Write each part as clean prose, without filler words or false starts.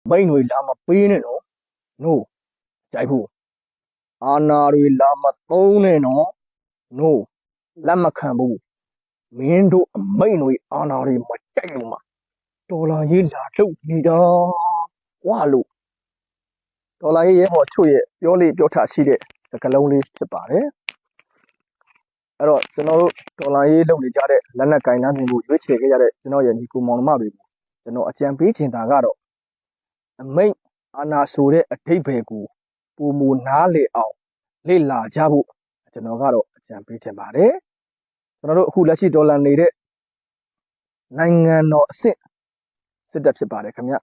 မိန်တွေလာမပေးနဲ့နော်နို့ကြိုက်ဖို့အာနာတွေလာမသုံးနဲ့နော်နို့လက်မခံဘူးမင်းတို့အမိန်တွေအာနာတွေမကြိုက်လို့မှတော်လာရေးလာထုတ်နေတာကွာလို့တော်လာရေးရဲဘော်ချွတ်ရဲ့ပြောလေပြောထရှိတဲ့စကားလုံးလေးဖြစ်ပါတယ်အဲ့တော့ကျွန်တော်တို့တော်လာရေးလုပ်နေကြတဲ့လက်နက်ကင်လမ်းစဉ်ကိုရွေးချယ်ခဲ့ရတဲ့ကျွန်တော်ရဲ့ညီကိုမောင်နှမတွေကိုကျွန်တော်အကြံပေးချင်တာကတော့အမိတ်အာနာဆိုတဲ့အထိပ္ပယ်ကိုပုံမူနားလေအောင်လေ့လာကြဖို့ကျွန်တော်ကတော့အကြံပေးချင်ပါတယ်ကျွန်တော်တို့အခုလက်ရှိဒေါ်လာနေတဲ့နိုင်ငံတော်အဆင့်စစ်တပ်ဖြစ်ပါတယ်ခင်ဗျ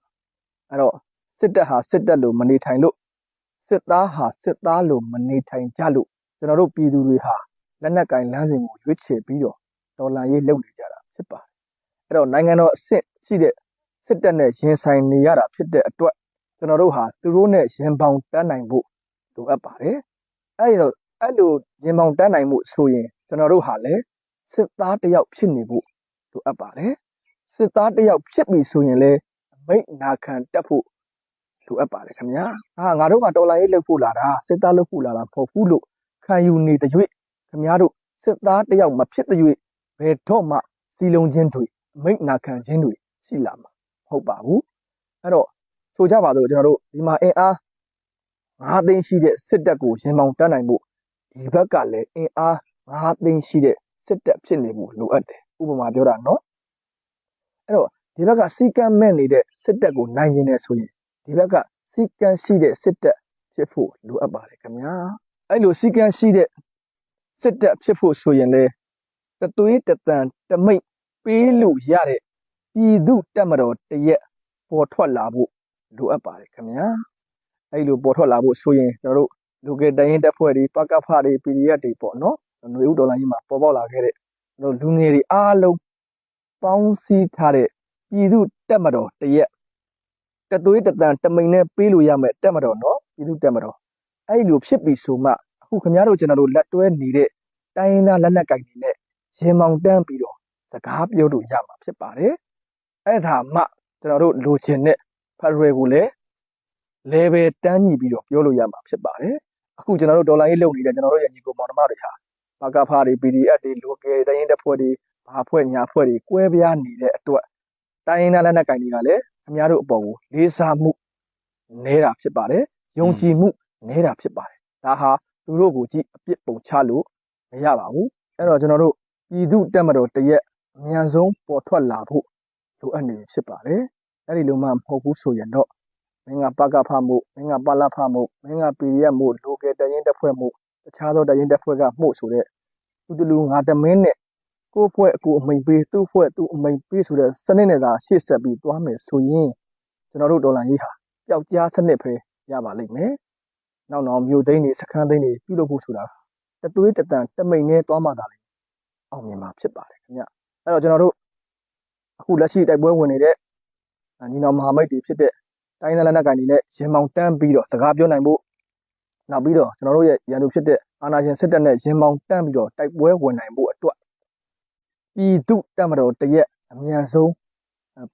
အဲ့တော့စစ်တပ်ဟာစစ်တပ်လို့မနေထိုင်လို့စစ်သားဟာစစ်သားလို့မနေထိုင်ကြလို့ကျွန်တော်တို့ပြည်သူတွေဟာလက်နက်ကင်လမ်းစဉ်ကိုရွေးချယ်ပြီးတော့ဒေါ်လာရေးလုပ်နေကြတာဖြစ်ပါတယ်အဲ့တော့နိုင်ငံတော်အဆင့်ရှိတဲ့စစ်တပ်နဲ့ရင်ဆိုင်နေရတာဖြစ်တဲ့အတွက်ကျွန်တော်တို့ဟာသူတို့နဲ့ရင်ပေါင်တန်းနိုင်ဖို့လိုအပ်ပါတယ်အဲ့လိုရင်ပေါင်တန်းနိုင်မှုဆိုရင်ကျွန်တော်တို့ဟာလည်းစစ်သားတစ်ယောက်ဖြစ်နေဖို့လိုအပ်ပါတယ်စစ်သားတစ်ယောက်ဖြစ်ပြီဆိုရင်လည်းအမိတ်နာခံတက်ဖို့လိုအပ်ပါတယ်ခင်ဗျာငါတို့ကတော်လိုင်းရေးလုပ်ဖို့လာတာစစ်သားလုပ်ဖို့လာတာမဟုတ်ဘူးလို့ခံယူနေတဲ့၍ခင်ဗျားတို့စစ်သားတစ်ယောက်မဖြစ်တဲ့၍ဘယ်တော့မှစီလုံးချင်းတွေအမိတ်နာခံခြင်းတွေရှိလာမှာမဟုတ်ပါဘူးအဲ့တော့ဆိုကြပါစို့ကျွန်တော်တို့ဒီမှာအင်အား9သိန်းရှိတဲ့စစ်တပ်ကိုရင်ပေါင်တန်းနိုင်ဖို့ဒီဘက်ကလည်းအင်အား9သိန်းရှိတဲ့စစ်တပ်ဖြစ်နေဖို့လိုအပ်တယ်ဥပမာပြောတာနော်အဲ့တော့ဒီဘက်ကစီကံမဲ့နေတဲ့စစ်တပ်ကိုနိုင်ရင်လည်းဆိုရင်ဒီဘက်ကစီကံရှိတဲ့စစ်တပ်ဖြစ်ဖို့လိုအပ်ပါတယ်ခင်ဗျာအဲ့လိုစီကံရှိတဲ့စစ်တပ်ဖြစ်ဖို့ဆိုရင်လေတသွေးတတန်တမိတ်ပေးလို့ရတဲ့ပြည်သူတက်မတော်တရက်ပေါ်ထွက်လာဖို့လိုအပ်ပါတယ်ခင်ဗျာအဲ့လိုပေါ်ထွက်လာဖို့ဆိုရင်ကျွန်တော်တို့လူကတိုင်းရင်တက်ဖွဲ့တွေပကဖတွေ PDF တွေပေါ့နော်ຫນွေဦးဒေါ်လာကြီးမှာပေါ်ပေါက်လာခဲ့တဲ့ကျွန်တော်လူငယ်တွေအားလုံးပေါင်းစည်းထားတဲ့ပြည်သူတက်မတော်တရက်တသွေးတတန်တမိန်နဲ့ပေးလို့ရမယ်တက်မတော်နော်ပြည်သူတက်မတော်အဲ့လိုဖြစ်ပြီဆိုမှအခုခင်ဗျားတို့ကျွန်တော်တို့လက်တွဲနေတဲ့တိုင်းရင်းသားလက်နက်ကင်တွေနဲ့ရင်မောင်တန်းပြီးတော့စကားပြောလို့ရမှာဖြစ်ပါတယ်အဲ့ဒါမှကျွန်တော်တို့လိုချင်တဲ့ဖက်ဒရယ်ကိုလည်း level တန်းညီပြီးတော့ပြောလို့ရမှာဖြစ်ပါတယ်အခုကျွန်တော်တို့ဒေါ်လာရေးလုပ်နေတဲ့ကျွန်တော်တို့ရဲ့ညီကိုမောင်နှမတွေဟာပကဖတွေ PDF တွေ local တိုင်းရင်းတပ်ဖွဲ့တွေဘာဖွဲ့ညာဖွဲ့တွေကွဲပြားနေတဲ့အတွက်တိုင်းရင်းသားလက်နက်ကင်တွေကလည်းခင်ဗျားတို့အပေါ်ကိုလေးစားမှုနေတာဖြစ်ပါတယ်ယုံကြည်မှုနေတာဖြစ်ပါတယ်ဒါဟာသူတို့ကိုကြည့်အပြစ်ပုံချလို့မရပါဘူးအဲ့တော့ကျွန်တော်တို့ပြည်သူတက်မတော်တရက်အမြန်ဆုံးပေါ်ထွက်လာဖို့လိုအပ်နေဖြစ်ပါတယ်အဲ့ဒီလိုမှမဟုတ်ဘူးဆိုရင်တော့မင်းကပကဖမှုမင်းကပလဖမှုမင်းက PDF မှု local တရင်တက်ဖွဲ့မှုတခြားသောတရင်တက်ဖွဲ့ကမှုဆိုတဲ့သူတလူငါတမင်းနဲ့ကိုဖွဲ့အကူအမိန်ပေးသူ့ဖွဲ့သူ့အမိန်ပေးဆိုတဲ့စနစ်နဲ့သာရှေ့ဆက်ပြီးသွားမယ်ဆိုရင်ကျွန်တော်တို့ဒေါ်လာကြီးဟာပျောက်ကြားစနစ်ပဲရပါလိမ့်မယ်နောက်မြို့သိန်းတွေစခန်းသိန်းတွေပြုလုပ်ဖို့ဆိုတာတသွေးတတန်တမိန်နဲ့သွားမှသာလေအောင်မြင်မှာဖြစ်ပါတယ်ခင်ဗျအဲ့တော့ကျွန်တော်တို့အခုလက်ရှိတိုက်ပွဲဝင်နေတဲ့ညီနောင်မဟာမိတ်တွေဖြစ်တဲ့တိုင်းနယ်လက်နက်ကိုင်တွေနဲ့ရင်မောင်တန်းပြီးတော့စကားပြောနိုင်ဖို့နောက်ပြီးတော့ကျွန်တော်တို့ရဲ့ရန်သူဖြစ်တဲ့အာဏာရှင်စစ်တပ်နဲ့ရင်မောင်တန်းပြီးတော့တိုက်ပွဲဝင်နိုင်ဖို့အတွက်ပြည်သူတက်မတော်တရက်အမြန်ဆုံး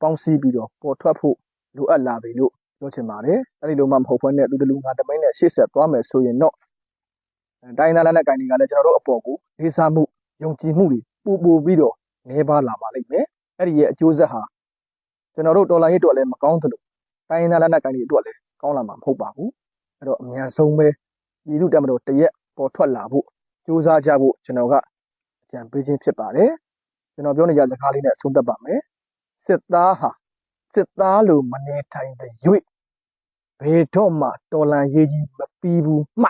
ပေါင်းစည်းပြီးတော့ပေါ်ထွက်ဖို့လိုအပ်လာပြီလို့ပြောချင်ပါတယ်အဲ့ဒီလိုမှမဟုတ်ဘဲနဲ့သူတလူငါတမိန်နဲ့ရှေ့ဆက်သွားမယ်ဆိုရင်တော့တိုင်းနယ်လက်နက်ကိုင်တွေကလည်းကျွန်တော်တို့အပေါ်ကိုလေးစားမှုယုံကြည်မှုတွေပို့ပြီးတော့နေပါလာပါလိမ့်မယ်အဲ့ဒီရဲ့အကျိုးဆက်ဟာကျွန်တော်တို့တော်လိုင်းရေးအတွက်လည်းမကောင်းသလိုတိုင်းနယ်လက်နက်ကိုင်တွေအတွက်လည်းကောင်းလာမှာမဟုတ်ပါဘူးအဲ့တော့အမြန်ဆုံးပဲပြည်သူတက်မတော်တရက်ပေါ်ထွက်လာဖို့ကြိုးစားကြဖို့ကျွန်တော်ကအကြံပေးခြင်းဖြစ်ပါတယ်ကျွန်တော်ပြောနေကြစကားလေးနဲ့ဆုံးသက်ပါမယ်စစ်သားဟာစစ်သားလို့မနေထိုင်တဲ့၍ဘယ်တော့မှတော်လန်ရေးကြီးမပြီးဘူးမှ